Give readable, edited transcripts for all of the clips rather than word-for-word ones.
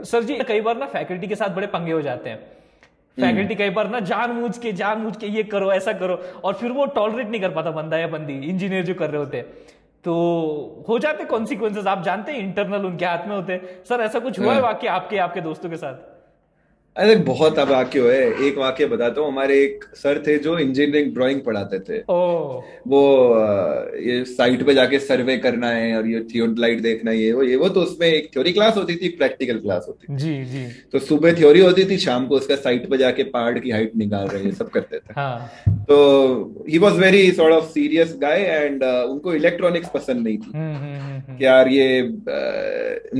Sir जी कई बार ना faculty के साथ बड़े पंगे हो जाते हैं। फैकल्टी कई बार ना जानबूझ के ये करो ऐसा करो, और फिर वो टॉलरेट नहीं कर पाता बंदा या बंदी, इंजीनियर जो कर रहे होते हैं, तो हो जाते कॉन्सिक्वेंसेस। आप जानते हैं इंटरनल उनके हाथ में होते हैं। सर ऐसा कुछ हुआ है हाँ। वाकई आपके आपके दोस्तों के साथ? अरे बहुत अब वाक्य है। एक वाक्य बताता हूँ। हमारे एक सर थे जो इंजीनियरिंग ड्राइंग पढ़ाते थे। ओ। वो ये साइट पे जाके सर्वे करना है और ये थियोलाइट देखना है, ये वो तो उसमें एक थ्योरी क्लास होती थी, एक प्रैक्टिकल क्लास होती थी। जी जी। तो सुबह थ्योरी होती थी, शाम को उसका साइट पे जाके पहाड़ की हाइट निकाल रहे हैं, ये सब करते थे। हाँ। तो he was very sort of serious guy and उनको इलेक्ट्रॉनिक्स पसंद नहीं थी। कि यार ये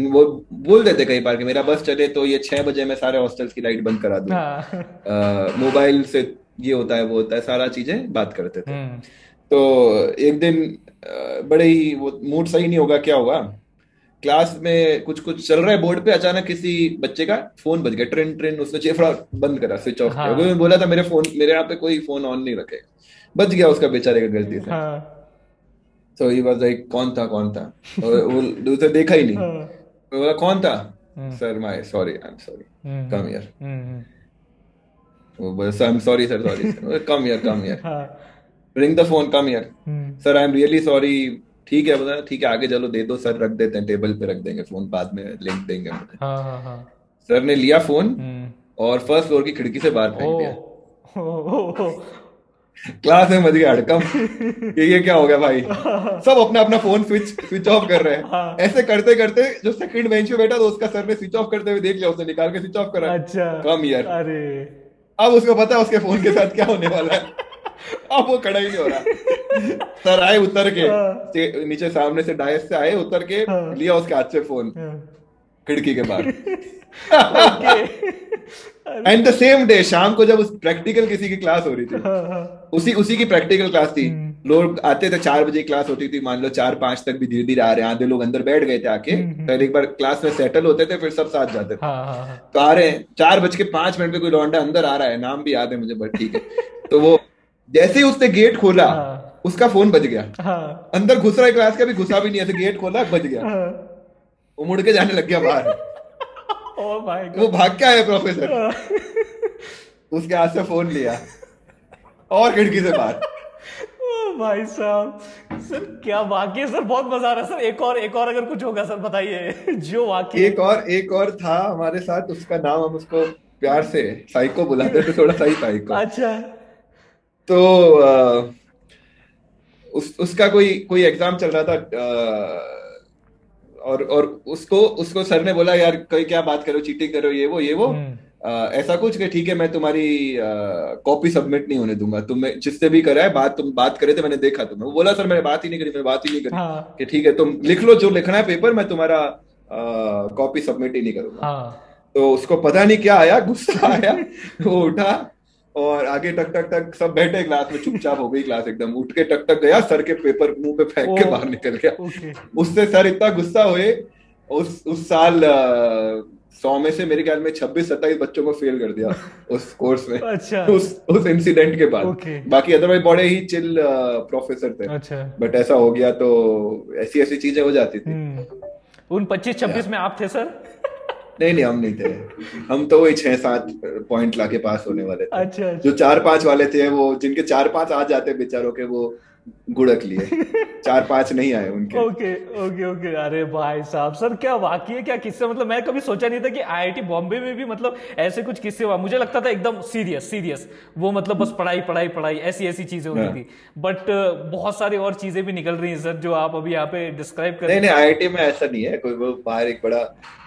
वो बोल देते कई बार कि मेरा बस चले तो ये 6 बजे मैं सारे हॉस्टल्स की लाइट बंद करा दूं। हाँ। मोबाइल से ये होता है वो होता है, सारा चीजें बात करते थे। हम्म। तो एक दिन बड़े ही वो मूड सही नहीं होगा, क्या होगा, क्लास में कुछ कुछ चल रहा है बोर्ड पे, अचानक किसी बच्चे का फोन बज गया, ट्रेन ट्रेन, उसने चेफड़ा बंद करा, स्विच ऑफ किया, क्योंकि मैं हाँ बोला था मेरे यहाँ पे कोई फोन ऑन नहीं रखेगा। बच गया उसका बेचारे का गलती से। हाँ सो ही वाज लाइक कौन था, और वो उसे देखा ही नहीं। हाँ। मैं बोला कौन था? Hmm sir my sorry, I am sorry, hmm come here. Hmm. वो बोला sir I am sorry sir, sorry sir, come here come here, हाँ। Ring the phone, come here. Hmm. Sir I am really sorry. ठीक है, बोला ठीक है आगे चलो, दे दो सर, रख देते हैं टेबल पे, रख देंगे फोन, बाद में लिंक देंगे मुझे। हाँ हाँ हाँ। सर ने लिया फोन हम्म। और फर्स्ट फ्लोर की खिड़की से बाहर ओ फेंक दिया। ओ। क्लास में मच गया हड़कंप कि ये क्या हो गया भाई। सब अपना अपना फोन स्विच स्विच ऑफ कर रहे हैं। हाँ। ऐसे करते करते जो सेकंड बेंच पे बैठा, तो उसका सर ने स्विच ऑफ करते हुए देख लिया, उसने निकाल के स्विच ऑफ करा। अच्छा। कम यार। अरे। अब उसको पता है उसके फोन के साथ क्या होने वाला है। अब वो खड़ा ही नहीं हो रहा। सर आए उतर के, हाँ नीचे सामने से डायस से आए उतर के, हाँ लिया उसके हाथ से फोन हाँ। खिड़की के बाहर। ओके। अरे। एंड द सेम डे शाम को जब उस प्रैक्टिकल किसी की क्लास हो रही थी, हाँ हाँ। उसी उसी की प्रैक्टिकल क्लास थी। हम्म लोग आते थे, 4 बजे क्लास होती थी, मान लो 4-5 तक भी धीरे धीरे आ रहे हैं, आधे लोग अंदर बैठ गए थे आके, पहले हम्म। एक बार क्लास में सेटल होते थे, फिर सब साथ जाते थे। हाँ हाँ हाँ। तो आ रहे हैं 4:05 पे, कोई लौंडा अंदर आ रहा है, नाम भी याद है मुझे, बट ठीक है। तो वो जैसे ही उसने गेट खोला, हाँ उसका फोन बज गया। हाँ अंदर घुस रहा है क्लास का, भी घुसा भी नहीं, ऐसे गेट खोला बज गया। हाँ। वो मुड़ के जाने लग गया बाहर। ओ माय वो गॉड। भाग के आया प्रोफेसर, उसके हाथ से फोन लिया और खिड़की से बाहर। ओ भाई साहब। सर क्या वाक्य है सर, बहुत मजा आ रहा है सर। एक और अगर कुछ होगा सर बताइए जो वाक्य एक और था हमारे साथ, उसका नाम हम उसको प्यार से साइको बुलाते थे, थोड़ा सही साइको। अच्छा। तो उसका कोई कोई एग्जाम चल रहा था, और उसको उसको सर ने बोला यार कोई क्या बात करो, चीटिंग करो, ये वो हम्म। ऐसा कुछ कि ठीक है मैं तुम्हारी कॉपी सबमिट नहीं होने दूंगा, तुमने जिससे भी करा है बात, तुम बात करे थे मैंने देखा तुम्हें। वो बोला सर मैंने बात ही नहीं करी, मैंने बात ही नहीं करी। हाँ कि ठीक है तुम लिख लो जो लिखना है पेपर, मैं तुम्हारा कॉपी सबमिट ही नहीं करूंगा। हाँ। तो उसको पता नहीं क्या आया, गुस्सा आया। वो उठा और आगे टक टक टक, सब बैठे क्लास में, चुपचाप हो गई क्लास एकदम, उठ के टक टक गया, सर के पेपर मुंह पे फेंक ओ। के बाहर निकल गया। ओके। उससे सर इतना गुस्सा हुए, उस साल 100 में से मेरे ख्याल में 26-27 बच्चों को फेल कर दिया उस कोर्स में। अच्छा। उस इंसिडेंट के बाद। ओके। बाकी अदरवाइज बड़े ही चिल प्रोफेसर थे। अच्छा। बट ऐसा हो गया तो ऐसी ऐसी चीजें हो जाती थी। हम्म। उन 25-26 में आप थे सर? नहीं नहीं, हम नहीं थे। हम तो वही 6-7 पॉइंट लाके पास होने वाले थे। अच्छा जो अच्छा। 4-5 वाले थे, वो जिनके 4-5 आ जाते बेचारों के, वो गुड़क लिए, 4-5 नहीं आए उनके। Okay okay okay. अरे भाई साहब सर क्या वाकई है, क्या किस्से, मतलब मैं कभी सोचा नहीं था कि आईआईटी बॉम्बे में भी मतलब ऐसे कुछ किस्से हुआ। मुझे लगता था एकदम सीरियस सीरियस, वो मतलब बस पढ़ाई पढ़ाई पढ़ाई, ऐसी ऐसी चीजें होती हाँ। थी। बट बहुत सारी और चीजें भी निकल रही हैं सर जो आप अभी यहाँ पे डिस्क्राइब कर नहीं रहे नहीं, आईआईटी में ऐसा नहीं है कोई, वो बाहर एक बड़ा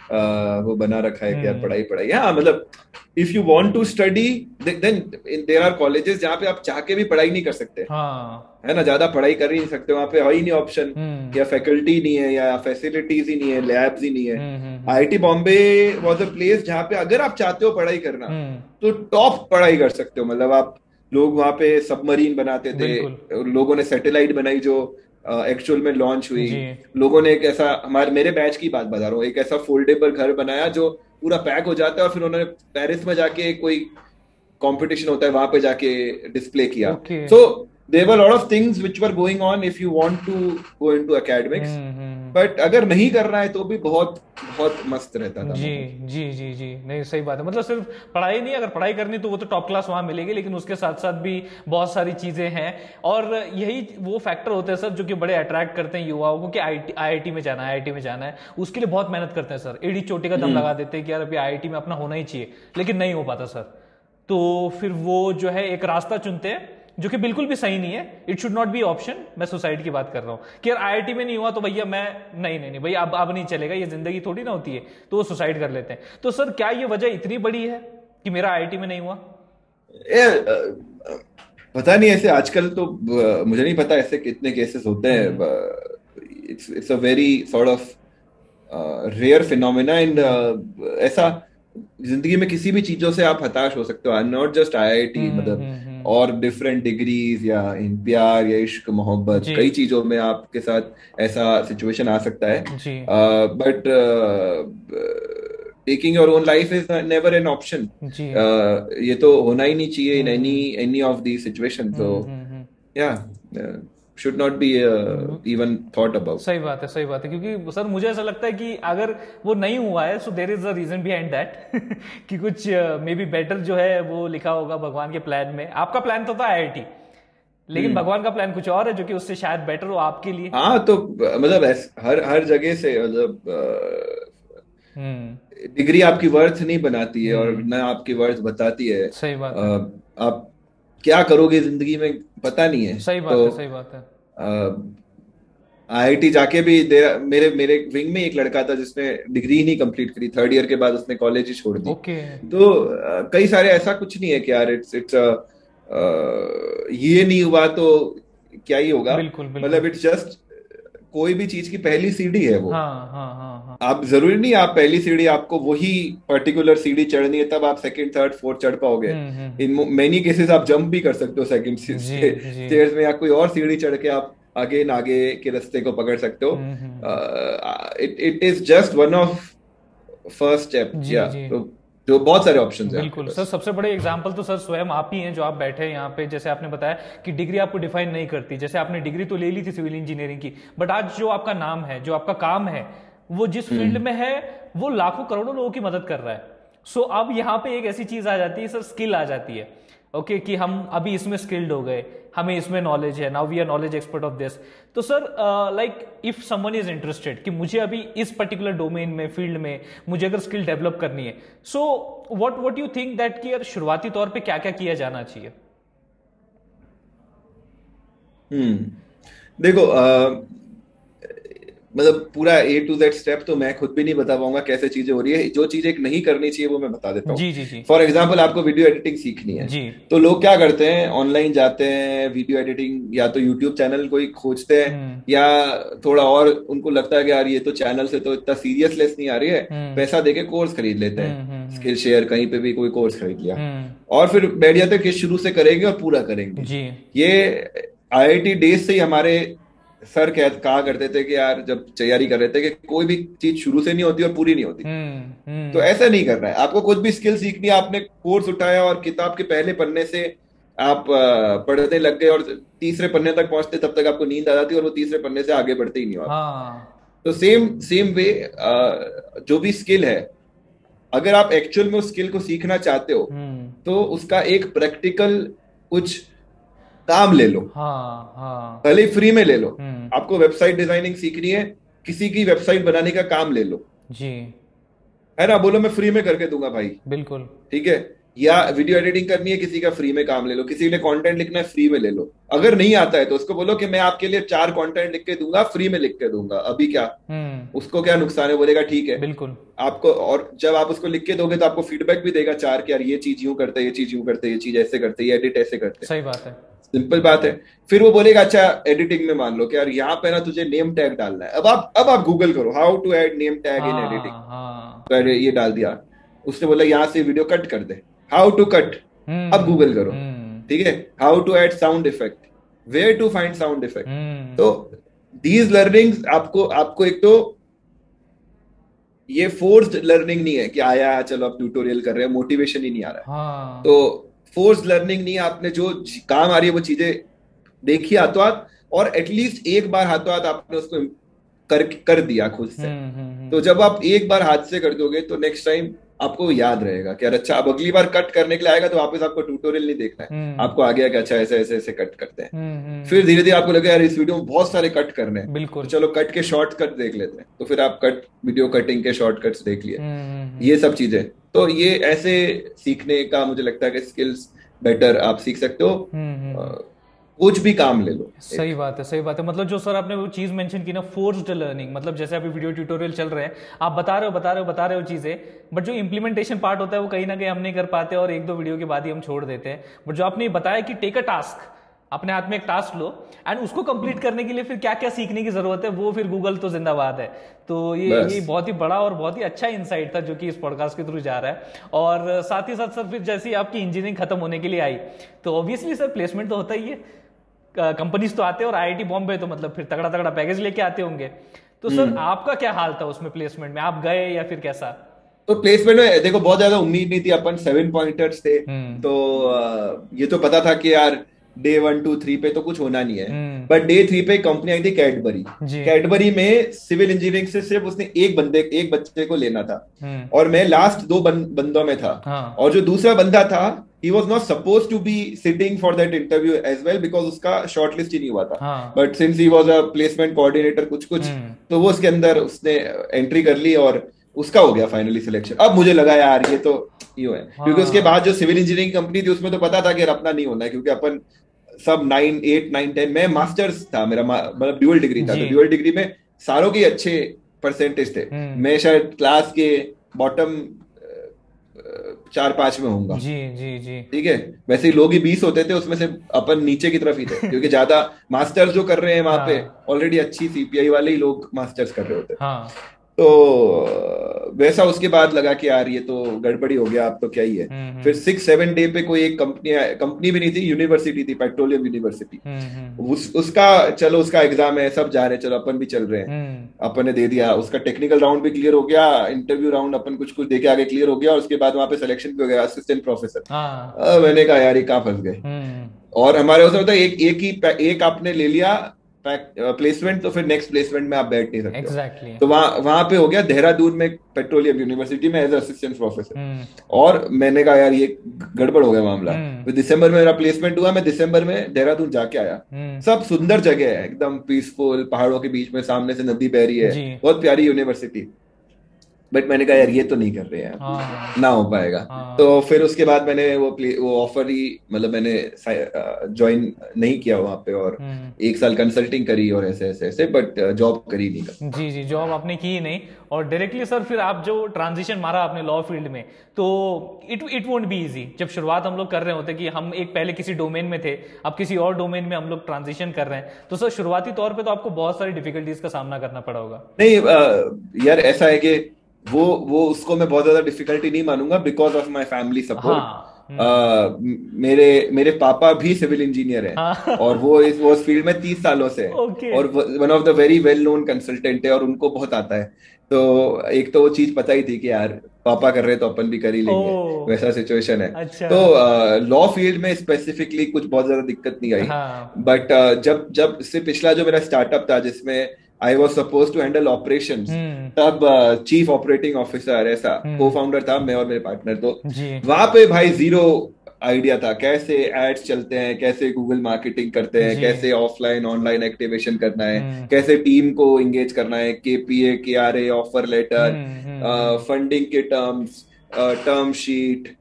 वो बना रखा है हैं। कि यार पढ़ाई पढ़ाई, हाँ मतलब if you want to study then there are colleges जहाँ पे आप चाह के भी पढ़ाई नहीं कर सकते, हाँ। है ना, ज्यादा पढ़ाई कर ही नहीं सकते, वहां पे है ही नहीं ऑप्शन। हम्म या फैकल्टी नहीं है, या फैसिलिटीज ही नहीं है, लैब्स ही नहीं है। Hmm. IIT Bombay was a place जहाँ पे अगर आप चाहते हो पढ़ाई करना, हम्म। तो टॉप पढ़ाई कर सकते हो। मतलब आप, लोग वहां पे सबमरीन बनाते थे, बिल्कुल। लोगों ने सैटेलाइट बनाई जो एक्चुअल में लॉन्च हुई। जी। लोगों ने एक ऐसा, हमारे मेरे बैच की बात बता रहा हूँ, एक ऐसा फोल्डेबल घर बनाया जो पूरा पैक हो जाता है, और फिर उन्होंने पेरिस में जाके कोई कंपटीशन होता है वहां पे जाके डिस्प्ले किया। Okay. So there were lot of things which were going on if you want to go into academics. But अगर नहीं करना है तो भी बहुत बहुत मस्त रहता था जी मोमोज। जी जी जी, नहीं सही बात है। मतलब सिर्फ पढ़ाई नहीं, अगर पढ़ाई करनी तो वो तो टॉप क्लास वहां मिलेगी, लेकिन उसके साथ साथ भी बहुत सारी चीजें हैं। और यही वो फैक्टर होते हैं सर जो कि बड़े अट्रैक्ट करते हैं युवाओं को कि आईआईटी में जाना है, आईआईटी में जाना है। उसके लिए बहुत मेहनत करते हैं सर, एड़ी चोटी का दम हम्म। लगा देते हैं कि यार अभी आईआईटी में अपना होना ही चाहिए, लेकिन नहीं हो पाता सर। तो फिर वो जो है एक रास्ता चुनते हैं जो कि बिल्कुल भी सही नहीं है। It should not B option. मैं सोसाइटी की बात कर रहा हूँ कि यार आईआईटी में नहीं हुआ तो भैया मैं, नहीं नहीं नहीं भैया अब नहीं चलेगा, ये जिंदगी थोड़ी ना होती है। तो वो सुसाइड कर लेते हैं। तो सर क्या ये वजह इतनी बड़ी है कि मेरा आईआईटी में नहीं हुआ? पता नहीं, ऐसे आजकल तो मुझे नहीं पता ऐसे कितने केसेस होते हैं। It's a very sort of rare phenomena and ऐसा जिंदगी में किसी भी चीजों से आप हताश हो सकते हो, नॉट जस्ट आईआईटी, मतलब और डिफरेंट डिग्रीज या इन प्यार या इश्क मोहब्बत, जी कई चीजों में आपके साथ ऐसा सिचुएशन आ सकता है। जी but taking your own life is never an option. जी। ये तो होना ही नहीं चाहिए in any hmm any of the situation. तो हम्म। या should not be even thought about. सही बात है, सही बात है। क्योंकि सर मुझे ऐसा लगता है कि अगर वो नहीं हुआ है so there is a reason behind that कि कुछ मे बी बेटर जो है वो लिखा होगा भगवान के प्लान में। आपका प्लान तो था आईआईटी, लेकिन हम्म। भगवान का प्लान कुछ और है जो कि उससे शायद बेटर हो आपके लिए। हाँ तो मतलब हर हर जगह से मतलब हम्म डिग्री आपकी वर्थ नहीं बनाती है और हम्म। ना आपकी वर्थ बताती है। सही बात है, आप क्या करोगे जिंदगी में पता नहीं है। सही तो बात है, सही बात है। आईआईटी जाके भी मेरे मेरे विंग में एक लड़का था जिसने डिग्री ही नहीं कंप्लीट करी, थर्ड ईयर के बाद उसने कॉलेज ही छोड़ दी। ओके। तो कई सारे, ऐसा कुछ नहीं है कि यार इट्स ये नहीं हुआ तो क्या ही होगा। बिल्कुल बिल्कुल। मतलब इट्स जस्ट कोई भी चीज की पहली सीढ़ी है वो। हाँ हाँ हाँ हाँ। आप जरूरी नहीं आप पहली सीढ़ी आपको वही पर्टिकुलर सीढ़ी चढ़नी है तब आप सेकंड थर्ड फोर्थ चढ़ पाओगे। इन मेनी केसेस आप जंप भी कर सकते हो सेकंड जी जी। स्टेयर्स में, या कोई और सीढ़ी चढ़ के आप आगे आगे के रास्ते को पकड़ सकते हो। Hmm. It it is just one of first step, जी या जी। तो जो बहुत सारे ऑप्शंस हैं आपके बिल्कुल सर, पास। सबसे बड़े एग्जाम्पल तो सर स्वयं आप ही हैं जो आप बैठे हैं यहाँ पे। जैसे आपने बताया कि डिग्री आपको डिफाइन नहीं करती, जैसे आपने डिग्री तो ले ली थी सिविल इंजीनियरिंग की, बट आज जो आपका नाम है, जो आपका काम है, वो जिस फील्ड हम्म। में है वो लाखों करोड़ों लोगों की मदद कर रहा है। सो अब यहाँ पे एक ऐसी चीज आ जाती है सर, स्किल आ जाती है। ओके कि हम अभी इसमें स्किल्ड हो गए, हमें इसमें नॉलेज है, now we are knowledge expert of this. तो sir like if someone is interested कि मुझे अभी इस पर्टिकुलर डोमेन में, फील्ड में मुझे अगर स्किल डेवलप करनी है, so what you think that कि यार शुरुआती तौर पे क्या क्या किया जाना चाहिए? हम्म। देखो मतलब पूरा A to Z स्टेप तो मैं खुद भी नहीं बता पाऊंगा कैसे चीजें हो रही है। जो चीज एक नहीं करनी चाहिए वो मैं बता देता हूँ। जी जी जी फॉर एग्जाम्पल आपको वीडियो एडिटिंग सीखनी है, जी। तो लोग क्या करते हैं, ऑनलाइन जाते हैं वीडियो एडिटिंग, या तो यूट्यूब चैनल कोई खोजते हैं, हम्म या थोड़ा और उनको लगता है कि यार ये तो चैनल से तो इतना सीरियसनेस नहीं आ रही है, हम्म पैसा देके कोर्स खरीद लेते हैं। हम्म। स्किल शेयर कहीं पे भी कोई कोर्स खरीद लिया, हम्म। और फिर बैठ जाते हैं कि शुरू से करेंगे और पूरा करेंगे। जी। ये आईआईटी डेज से ही हमारे सर कहा करते थे कि यार जब तैयारी कर रहे थे कि कोई भी चीज शुरू से नहीं होती और पूरी नहीं होती। तो हम्म। ऐसा नहीं करना है, आपको कुछ भी स्किल सीखनी है, आपने कोर्स उठाया और किताब के पहले पन्ने से आप पढ़ने लग गए और तीसरे पन्ने तक पहुंचते तब तक आपको नींद आ जाती है और वो तीसरे पन्ने से आगे बढ़ते ही नहीं हो आप। हाँ। तो सेम सेम वे जो भी स्किल है, अगर आप एक्चुअल में उस स्किल को सीखना चाहते हो हम्म। तो उसका एक प्रैक्टिकल कुछ काम ले लो, हाँ हाँ। भले ही फ्री में ले लो। हम्म। आपको वेबसाइट डिजाइनिंग सीखनी है, किसी की वेबसाइट बनाने का काम ले लो, जी। है ना, बोलो मैं फ्री में करके दूंगा भाई, बिल्कुल। ठीक है। या वीडियो एडिटिंग करनी है, किसी का फ्री में काम ले लो, किसी के लिए कंटेंट लिखना है फ्री में ले लो। अगर नहीं आता है तो उसको बोलो कि मैं आपके लिए 4 कंटेंट लिख के दूंगा, फ्री में लिख के दूंगा, अभी क्या, हम्म। उसको क्या नुकसान है, बोलेगा ठीक है। बिल्कुल। आपको, और जब आप उसको लिख के दोगे तो आपको फीडबैक भी देगा 4 कि यार ये चीज यूं करते, ये चीज यूं करते, ये चीज ऐसे करते, ये एडिट ऐसे करते। सही बात है। सिंपल बात है। फिर वो बोलेगा अच्छा एडिटिंग में मान लो कि यार यहाँ पे ना तुझे नेम टैग डालना है, अब आप गूगल करो how to add name tag in editing, हाँ हाँ। तो अरे ये डाल दिया। उसने बोला यहाँ से वीडियो कट कर दे, हाउ टू कट, अब गूगल करो। ठीक है, how to add sound effect, where to find sound effect. Hmm. तो दीज लर्निंग्स आपको आपको एक तो ये फोर्स्ड लर्निंग नहीं है कि आया चलो अब ट्यूटोरियल कर रहे हैं, मोटिवेशन ही नहीं आ रहा है। हाँ। तो फोर्स्ड लर्निंग नहीं है, आपने जो काम आ रही है वो चीजें देखी हाथों हाथ, और एटलीस्ट एक बार हाथों हाथ आपने उसको कर दिया खुद से। तो जब आप एक बार हाथ से कर दोगे तो नेक्स्ट टाइम आपको याद रहेगा कि यार अच्छा, अब अगली बार कट करने के लिए आएगा तो वापस आपको ट्यूटोरियल नहीं देखना है, आपको आ गया कि अच्छा ऐसे ऐसे ऐसे कट करते हैं। फिर धीरे धीरे आपको लगे यार इस वीडियो में बहुत सारे कट करने हैं, तो चलो कट के शॉर्टकट देख लेते हैं, तो फिर आप वीडियो कटिंग के शॉर्टकट्स देख लिए, ये सब चीजें। तो ये ऐसे सीखने का मुझे लगता है कि स्किल्स बेटर आप सीख सकते हो, कुछ भी काम ले लो। सही बात है, सही बात है। मतलब जो सर आपने वो चीज मेंशन की ना, फोर्स्ड लर्निंग, मतलब जैसे अभी वीडियो ट्यूटोरियल चल रहे हैं, आप बता रहे हो चीजें, बट जो इम्प्लीमेंटेशन पार्ट होता है वो कहीं ना कहीं हम नहीं कर पाते और एक दो वीडियो के बाद ही हम छोड़ देते हैं। बट जो आपने बताया कि टेक अ टास्क, अपने हाथ में एक टास्क लो एंड उसको कंप्लीट करने के लिए फिर क्या क्या सीखने की जरूरत है, वो फिर गूगल तो जिंदाबाद है। तो ये बहुत ही बड़ा और बहुत ही अच्छा इंसाइट था जो कि इस पॉडकास्ट के थ्रू जा रहा है। और साथ ही साथ सर फिर जैसे आपकी इंजीनियरिंग खत्म होने के लिए आई तो ऑब्वियसली सर प्लेसमेंट तो होता ही है, कंपनीज तो आते हैं, और आईआईटी बॉम्बे तो मतलब फिर तगड़ा तगड़ा पैकेज लेके आते होंगे। तो सर आपका क्या हाल था उसमें प्लेसमेंट में, आप गए या फिर कैसा? तो प्लेसमेंट में देखो बहुत ज्यादा उम्मीद नहीं थी, अपन 7 पॉइंटर्स थे, तो ये तो पता था कि यार डे 1 2 3 पे तो कुछ होना नहीं है। बट डे 3 पे कंपनी आई थी कैडबरी। कैडबरी में सिविल इंजीनियरिंग से सिर्फ उसने एक बच्चे को लेना था, और मैं लास्ट 2 बंदों में था। और जो दूसरा बंदा था, he was not supposed to be sitting for that interview as well because उसका शॉर्टलिस्ट ही नहीं हुआ था। But since he was a placement coordinator कुछ तो वो उसके अंदर उसने एंट्री कर ली और उसका हो गया फाइनली सिलेक्शन। अब मुझे लगा यार ये तो यूं है, क्योंकि उसके बाद जो सिविल इंजीनियरिंग कंपनी थी उसमें तो पता था कि अपना नहीं होना है, क्योंकि अपन सब 9 8 9 10 में मास्टर्स था मेरा, मतलब ड्यूअल डिग्री था, तो ड्यूअल डिग्री में सारों के अच्छे परसेंटेज थे। मैं शायद क्लास के बॉटम 4 5 में होऊंगा। जी ठीक है, वैसे ही लोग ही 20 होते थे, उसमें से अपन नीचे की तरफ ही थे, क्योंकि ज्यादा मास्टर्स जो कर रहे हैं वहां पे ऑलरेडी अच्छी सीपीआई वाले ही लोग मास्टर्स कर रहे होते। तो वैसा उसके बाद लगा कि यार ये तो गड़बड़ी हो गया, अब तो क्या ही है। फिर 6 7 डे पे कोई एक कंपनी भी नहीं थी, यूनिवर्सिटी थी, पेट्रोलियम यूनिवर्सिटी। उसका चलो उसका एग्जाम है, सब जा रहे हैं, चलो अपन भी चल रहे हैं। अपन ने दे दिया, उसका टेक्निकल राउंड भी क्लियर हो गया, इंटरव्यू राउंड अपन कुछ कुछ दे के आगे क्लियर हो गया, और उसके बाद वहां पे सिलेक्शन भी हो गया, असिस्टेंट प्रोफेसर। मैंने कहा यार ये कहाँ फंस गए। और हमारे उसमें होता है एक आपने ले लिया प्लेसमेंट, तो फिर नेक्स्ट प्लेसमेंट में आप बैठ नहीं सकते। exactly. तो वहां पे हो गया देहरादून में पेट्रोलियम यूनिवर्सिटी में एज असिस्टेंट प्रोफेसर। और मैंने कहा यार ये गड़बड़ हो गया मामला। तो दिसंबर में मेरा प्लेसमेंट हुआ, मैं दिसंबर में देहरादून जाके आया। सब सुंदर जगह है, एकदम पीसफुल, पहाड़ों के बीच में सामने से नदी बह रही है, बहुत प्यारी यूनिवर्सिटी। बट मैंने कहा यार ये तो नहीं कर रहे हैं, ना हो पाएगा। तो फिर उसके बाद मैंने वो ऑफर ही, मतलब मैंने ज्वाइन नहीं किया वहां पे, और 1 साल कंसल्टिंग करी और ऐसे ऐसे ऐसे, बट जॉब करी नहीं कर। जी जॉब आपने की ही नहीं, और डायरेक्टली सर फिर आप जो ट्रांजिशन मारा आपने लॉ फील्ड में, तो इट वोंट बी इजी। जब शुरुआत हम लोग कर रहे होते कि हम एक पहले किसी डोमेन में थे, अब किसी और डोमेन में हम लोग ट्रांजिशन कर रहे हैं, तो सर शुरुआती तौर पे तो आपको बहुत सारी डिफिकल्टीज का सामना करना पड़ा होगा। नहीं यार, ऐसा है कि वो उसको मैं बहुत ज्यादा डिफिकल्टी नहीं मानूंगा, because of my family support. मेरे पापा भी सिविल इंजीनियर हैं, और वो इस फील्ड में 30 सालों से है, और one of the very well known consultant है, और उनको बहुत आता है। तो एक तो वो चीज पता ही थी कि यार पापा कर रहे तो अपन भी कर ही लेंगे, वैसा सिचुएशन है। अच्छा। तो लॉ फील्ड में स्पेसिफिकली कुछ बहुत ज्यादा दिक्कत नहीं आई। बट जब इससे पिछला जो मेरा स्टार्टअप था जिसमें I was suppose to handle operation, तब चीफ ऑपरेटिंग ऑफिसर ऐसा को फाउंडर था मैं और मेरे पार्टनर। तो वहां पे भाई जीरो आइडिया था, कैसे एड्स चलते हैं, कैसे गूगल मार्केटिंग करते हैं, कैसे ऑफलाइन ऑनलाइन एक्टिवेशन करना है, कैसे टीम को एंगेज करना है, KPA, KRA, offer letter, funding के टर्म शीट,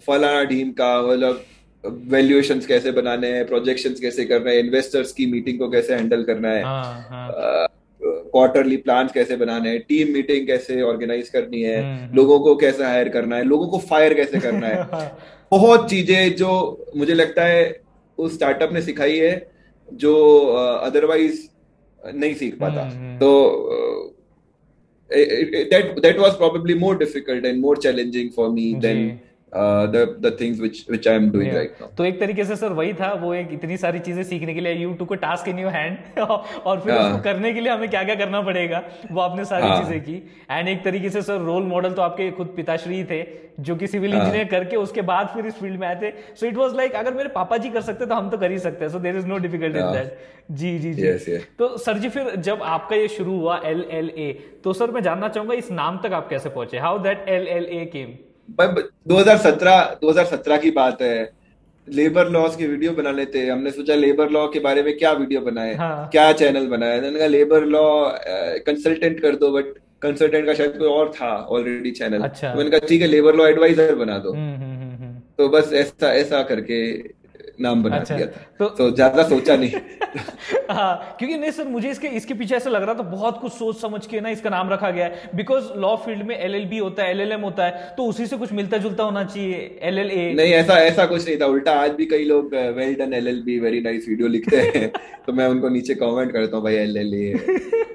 फलाना ढीम का, मतलब वैल्यूएशंस कैसे बनाने हैं, प्रोजेक्शंस कैसे करना है, इन्वेस्टर्स की मीटिंग को कैसे हैंडल करना है, क्वार्टरली प्लान्स कैसे बनाने हैं, टीम मीटिंग कैसे ऑर्गेनाइज करनी है, लोगों को कैसे हायर करना है, लोगों को फायर कैसे करना है। बहुत चीजें जो मुझे लगता है उस स्टार्टअप ने सिखाई है, जो अदरवाइज नहीं सीख पाता। तो that was probably more difficult and more challenging for me than the things which I am doing right now. तो एक तरीके से सर वही था, वो एक इतनी सारी चीजें सीखने के लिए यू टू को टास्क इन योर हैंड और फिर उसको करने के लिए हमें क्या क्या करना पड़ेगा वो आपने सारी चीजें की। एंड एक तरीके से सर रोल मॉडल तो आपके खुद पिताश्री थे जो कि सिविल इंजीनियर करके उसके बाद फिर इस फील्ड में आए थे। सो इट वाज लाइक अगर मेरे पापा जी कर सकते तो हम तो कर ही सकते हैं। So there is no difficulty in that. जी जी जी। तो सर जी फिर जब आपका ये शुरू हुआ LLA, तो सर मैं जानना चाहूंगा इस नाम तक आप कैसे पहुंचे, हाउ दैट LLA केम? 2017 की बात है। लेबर लॉस की वीडियो बनाने थे, हमने सोचा लेबर लॉ के बारे में क्या वीडियो बनाए, क्या चैनल बनाए। मैंने कहा लेबर लॉ कंसल्टेंट कर दो, बट कंसल्टेंट का शायद कोई और था ऑलरेडी चैनल। अच्छा। तो मैंने कहा ठीक है लेबर लॉ एडवाइजर बना दो। तो बस ऐसा ऐसा करके नाम बना दिया था। तो ज्यादा सोचा नहीं। हाँ, क्योंकि नहीं सर मुझे इसके पीछे ऐसा लग रहा था बहुत कुछ सोच समझ के ना इसका नाम रखा गया है। बिकॉज लॉ फील्ड में LLB होता है, LLM होता है, तो उसी से कुछ मिलता जुलता होना चाहिए LLA। नहीं, ऐसा कुछ नहीं था, उल्टा आज भी कई लोग well done LLB very nice video लिखते हैं तो मैं उनको नीचे कमेंट करता हूँ भाई LLA।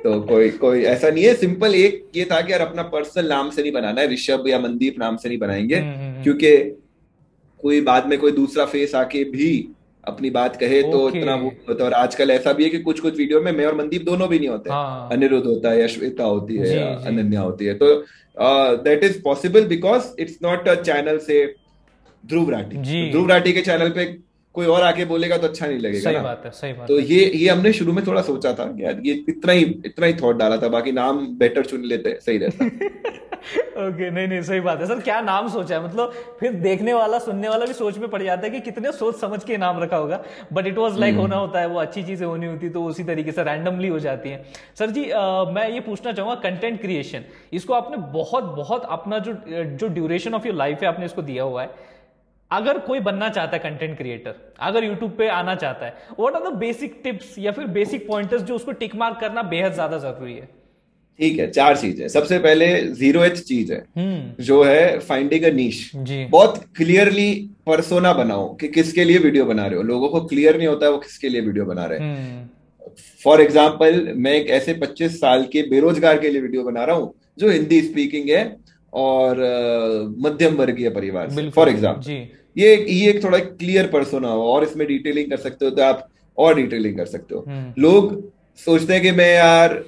तो कोई ऐसा नहीं है, सिंपल एक ये था कि यार अपना पर्सनल नाम से नहीं बनाना है, ऋषभ या मनदीप नाम से नहीं बनाएंगे, क्योंकि कोई बाद में कोई दूसरा फेस आके भी अपनी बात कहे तो इतना वो होता है। और आजकल ऐसा भी है कि कुछ वीडियो में मैं और मनदीप दोनों भी नहीं होते। अनिरुद्ध होता है या श्वेता होती है या अनन्या होती है। तो that is possible because it's not a channel से ध्रुव राठी। ध्रुव राठी के चैनल पे कोई और आके बोलेगा तो अच्छा नहीं लगेगा। सही बात है, सही बात तो ये हमने शुरू में थोड़ा सोचा था कि यार ये इतना ही थॉट डाला था, बाकी नाम बेटर चुन लेते सही रहता। ओके, नहीं सही बात है सर। क्या नाम सोचा है, मतलब फिर देखने वाला सुनने वाला भी सोच में पड़ जाता है कि कितने सोच समझ के नाम रखा होगा। बट इट वाज लाइक होना होता है, वो अच्छी चीजें होनी होती तो उसी तरीके से रैंडमली हो जाती है। सर जी मैं ये पूछना चाहूंगा कंटेंट क्रिएशन, इसको आपने बहुत अपना जो ड्यूरेशन ऑफ योर लाइफ है आपने इसको दिया हुआ है। अगर कोई बनना चाहता है कंटेंट क्रिएटर, अगर यूट्यूब पे आना चाहता है, what are the basic tips या फिर बेसिक पॉइंटर्स जो उसको टिक मार्क करना बेहद ज्यादा जरूरी है? ठीक है, 4 चीजें। सबसे पहले 0H चीज है जो है फाइंडिंग अ नीश। बहुत क्लियरली पर्सोना बनाओ कि किसके लिए वीडियो बना रहे हो। लोगों को क्लियर नहीं होता है वो किसके लिए वीडियो बना रहे हैं। फॉर एग्जाम्पल मैं एक ऐसे 25 साल के बेरोजगार के लिए वीडियो बना रहा हूं जो हिंदी स्पीकिंग है और मध्यम वर्गीय परिवार से। फॉर एग्जाम्पल ये एक थोड़ा क्लियर पर्सोना हो, और इसमें डिटेलिंग कर सकते हो तो आप और डिटेलिंग कर सकते हो। लोग सोचते हैं कि मैं यार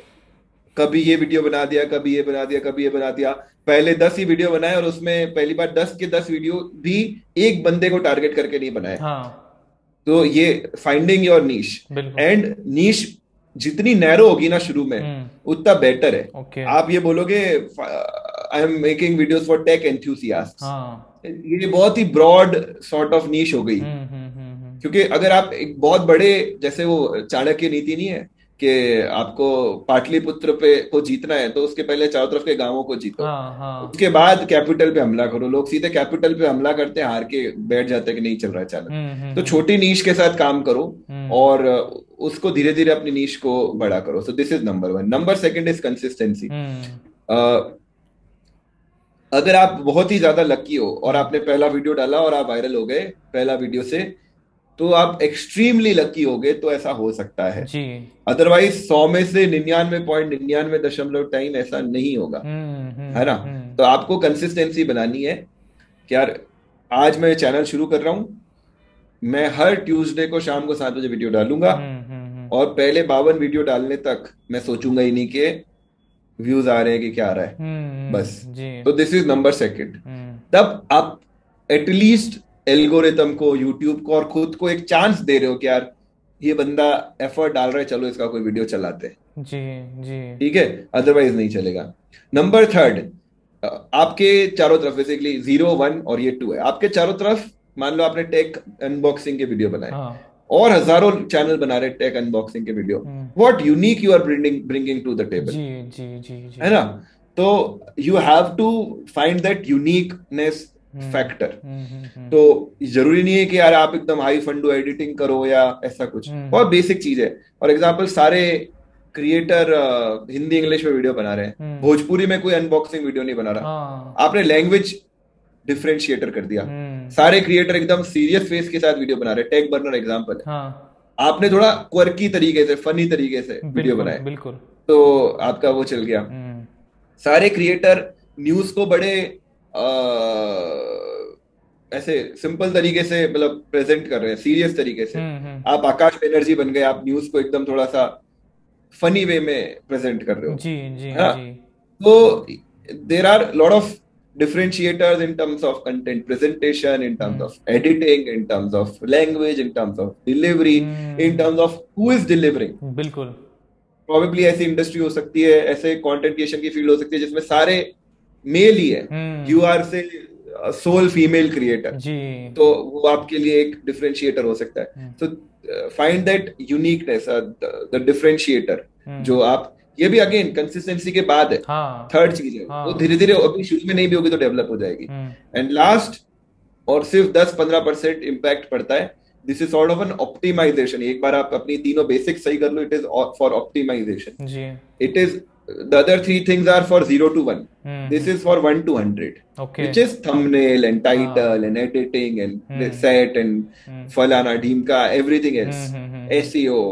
कभी ये वीडियो बना दिया, कभी ये बना दिया, कभी ये बना दिया। पहले 10 ही वीडियो बनाए और उसमें पहली बार 10 के 10 वीडियो भी एक बंदे को टारगेट करके नहीं बनाए। तो ये फाइंडिंग योर नीश, एंड नीश जितनी नैरो होगी ना शुरू में उतना बेटर है। आप ये बोलोगे I am making videos for tech enthusiasts, ये बहुत ही ब्रॉड सॉर्ट ऑफ नीश हो गई। क्योंकि अगर आप एक बहुत बड़े, जैसे वो चाणक्य नीति नहीं है कि आपको पाटलिपुत्र पे को जीतना है तो उसके पहले चारों तरफ के गांवों को जीतो, उसके बाद कैपिटल पे हमला करो। लोग सीधे कैपिटल पे हमला करते हैं, हार के बैठ जाते हैं कि नहीं चल रहा है चैनल। तो छोटी नीश के साथ काम करो और उसको धीरे धीरे अपनी नीश को बड़ा करो। So this is number 1। Number 2 is consistency. अगर आप बहुत ही ज्यादा लकी हो और आपने पहला वीडियो डाला और आप वायरल हो गए पहला वीडियो से, तो आप एक्सट्रीमली लकी हो गए, तो ऐसा हो सकता है। अदरवाइज 100 में से 99.99 ऐसा नहीं होगा, है ना। तो आपको कंसिस्टेंसी बनानी है कि यार आज मैं चैनल शुरू कर रहा हूं, मैं हर ट्यूसडे को शाम को 7 बजे वीडियो डालूंगा और पहले 52 वीडियो डालने तक मैं सोचूंगा ही नहीं कि व्यूज आ रहे हैं कि क्या आ रहा है, बस। तो दिस इज नंबर 2। तब आप एटलीस्ट एल्गोरिथम को, यूट्यूब को और खुद को एक चांस दे रहे हो कि यार ये बंदा एफर्ट डाल रहा है, चलो इसका कोई वीडियो चलाते हैं। जी ठीक है, अदरवाइज नहीं चलेगा। नंबर 3, आपके चारों तरफ बेसिकली 0, 1 और ये 2 है। आपके चारों तरफ मान लो आपने टेक अनबॉक्सिंग के वीडियो बनाए और हजारों चैनल बना रहे टेक अनबॉक्सिंग के video. What unique you are bringing to the table, है ना। तो you have to find that uniqueness factor. तो जरूरी नहीं है कि यार आप एकदम हाई फंडो एडिटिंग करो या ऐसा कुछ, बहुत बेसिक चीज है। फॉर एग्जाम्पल सारे क्रिएटर हिंदी इंग्लिश में वीडियो बना रहे हैं, भोजपुरी में कोई अनबॉक्सिंग वीडियो नहीं बना रहा। आपने लैंग्वेज डिफरेंशिएटर कर दिया। सारे क्रिएटर एकदम सीरियस फेस के साथ वीडियो बना रहे हैं। टेक बर्नर एग्जाम्पल है। आपने थोड़ा क्वर्की तरीके से, फनी तरीके से वीडियो बनाए, तो आपका वो चल गया। सारे क्रिएटर न्यूज को बड़े ऐसे सिंपल तरीके से मतलब प्रेजेंट कर रहे हैं, सीरियस तरीके से। हम्म। आप आकाश बनर्जी बन गए, आप न्यूज को एकदम थोड़ा सा फनी वे में प्रेजेंट कर रहे हो, जी जी है ना? जी। तो there are lot of differentiators in terms of content presentation, in terms hmm of editing, in terms of language, in terms of delivery, in hmm. terms of who is delivering. बिल्कुल। Probably ऐसी industry हो सकती है, ऐसे content creation की field हो सकती है जिसमें सारे मेल ही है, यू हम्म। आर से सोल फीमेल क्रिएटर, जी। तो वो आपके लिए एक डिफरेंशिएटर हो सकता है। हम्म तो find that uniqueness, the differentiator, hmm. जो आप, ये भी अगेन कंसिस्टेंसी के बाद है। हाँ थर्ड चीज है वो हाँ। धीरे धीरे, अभी शुरू में नहीं भी होगी तो डेवलप हो जाएगी। हम्म एंड लास्ट, और सिर्फ 10-15% इम्पैक्ट पड़ता है, this is sort of an optimisation. एक बार आप अपनी तीनों बेसिक सही कर लो, इट इज फॉर ऑप्टिमाइजेशन। जी। It is the other three things are for 0 to 1. This hmm. is for 1 to 100, okay. which is thumbnail and हाँ। title and editing and the hmm set and hmm falana ढीमका, everything else, hmm. SEO,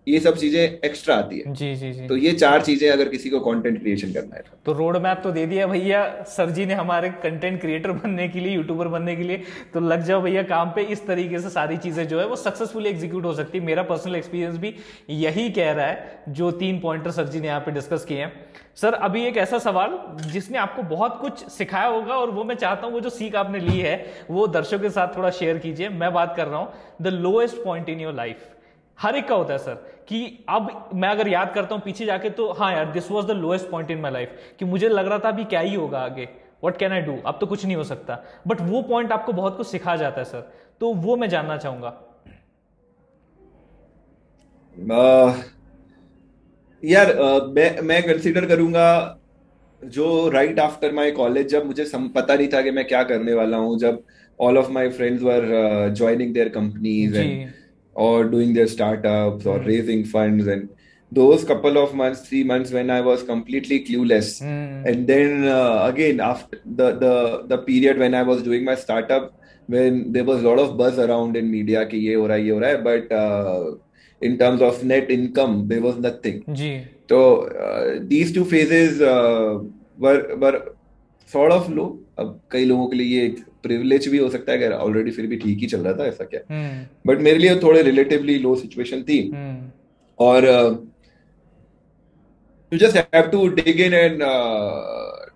ये सब चीजें extra आती है। जी जी जी। तो ये चार चीजें अगर किसी को कंटेंट क्रिएशन करना है तो रोड मैप तो दे दिया भैया सर जी ने हमारे कंटेंट क्रिएटर बनने के लिए, यूट्यूबर बनने के लिए। तो लग जाओ भैया काम पे, इस तरीके से सारी चीजें जो है वो सक्सेसफुली एग्जीक्यूट हो सकती है। मेरा पर्सनल एक्सपीरियंस भी यही कह रहा है, जो 3 पॉइंटर सर जी ने यहाँ पे डिस्कस किए हैं। सर अभी एक ऐसा सवाल जिसने आपको बहुत कुछ सिखाया होगा, और वो मैं चाहता हूं वो जो सीख आपने ली है वो दर्शकों के साथ थोड़ा शेयर कीजिए। मैं बात कर रहा हूं the lowest point in your life. हर एक का होता है सर, कि अब मैं अगर याद करता हूं पीछे जाके तो हाँ यार, this was the lowest point in my life, कि मुझे लग रहा था अभी क्या ही होगा आगे, व्हाट कैन आई डू, अब तो कुछ नहीं हो सकता। बट वो पॉइंट आपको बहुत कुछ सिखा जाता है सर, तो वो मैं जानना चाहूंगा। यार, मैं कंसिडर करूंगा जो राइट आफ्टर माय कॉलेज, जब मुझे पता नहीं था कि मैं क्या करने वाला हूँ, जब all of my friends were joining their companies जी। And or doing their startups or hmm raising funds, and those couple of months, 3 months when I was completely clueless. Hmm. And then again, after the period when I was doing my startup, when there was a lot of buzz around in media कि ये हो रहा है, ये हो रहा है, but in terms of net income there was nothing. Ji. So these two phases were sort of low. अब कई लोगों के लिए ये एक प्रिविलेज भी हो सकता है, अगर ऑलरेडी फिर भी ठीक ही चल रहा था, ऐसा क्या। हम्म बट मेरे लिए थोड़े रिलेटिवली लो सिचुएशन थी। हम्म और you just have to dig in and